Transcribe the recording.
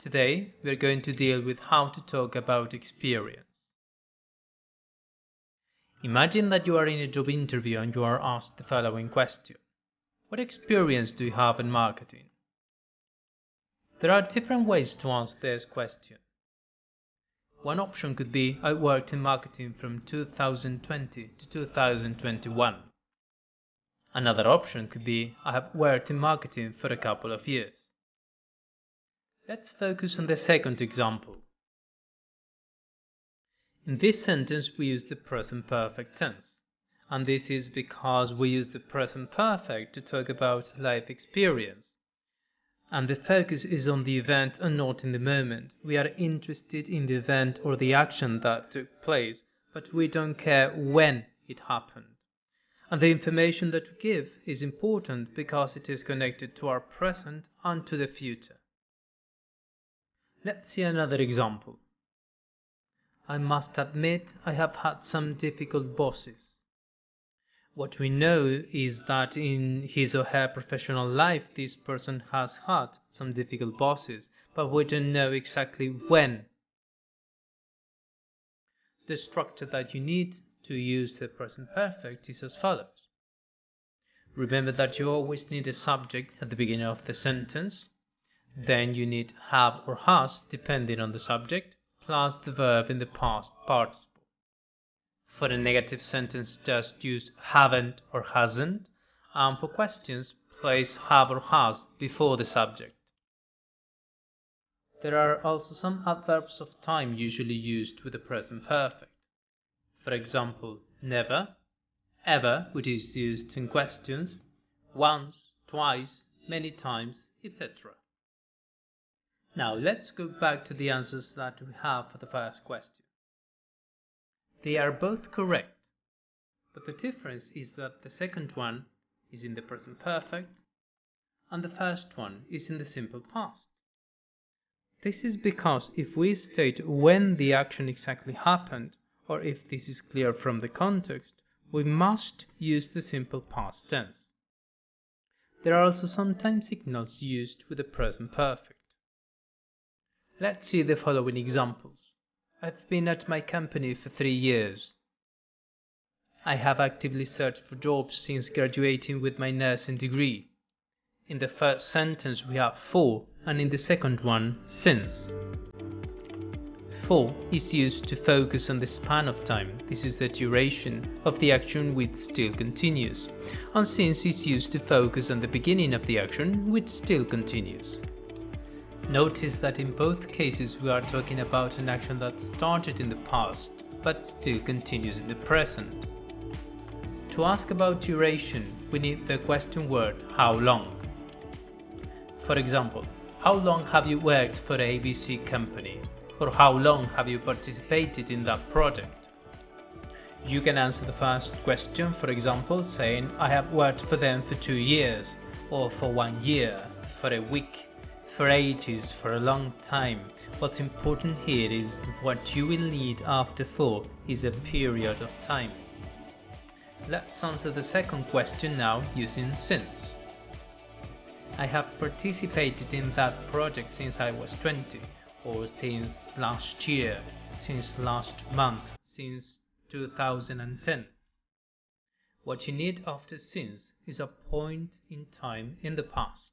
Today, we are going to deal with how to talk about experience. Imagine that you are in a job interview and you are asked the following question. What experience do you have in marketing? There are different ways to answer this question. One option could be, I worked in marketing from 2020 to 2021. Another option could be, I have worked in marketing for a couple of years. Let's focus on the second example. In this sentence we use the present perfect tense, and this is because we use the present perfect to talk about life experience. And the focus is on the event and not in the moment. We are interested in the event or the action that took place, but we don't care when it happened. And the information that we give is important because it is connected to our present and to the future. Let's see another example. I must admit I have had some difficult bosses. What we know is that in his or her professional life this person has had some difficult bosses, but we don't know exactly when. The structure that you need to use the present perfect is as follows. Remember that you always need a subject at the beginning of the sentence, then you need have or has depending on the subject, plus the verb in the past participle. For a negative sentence, just use haven't or hasn't, and for questions, place have or has before the subject. There are also some adverbs of time usually used with the present perfect. For example, never, ever, which is used in questions, once, twice, many times, etc. Now let's go back to the answers that we have for the first question. They are both correct, but the difference is that the second one is in the present perfect and the first one is in the simple past. This is because if we state when the action exactly happened, or if this is clear from the context, we must use the simple past tense. There are also some time signals used with the present perfect. Let's see the following examples. I've been at my company for 3 years. I have actively searched for jobs since graduating with my nursing degree. In the first sentence we have for, and in the second one, since. For is used to focus on the span of time. This is the duration of the action which still continues. And since is used to focus on the beginning of the action which still continues. Notice that in both cases we are talking about an action that started in the past but still continues in the present. To ask about duration, we need the question word how long. For example, how long have you worked for the ABC company? Or how long have you participated in that project? You can answer the first question, for example, saying I have worked for them for 2 years, or for 1 year, for a week, for ages, for a long time. What's important here is what you will need after for is a period of time. Let's answer the second question now using since. I have participated in that project since I was 20, or since last year, since last month, since 2010. What you need after since is a point in time in the past.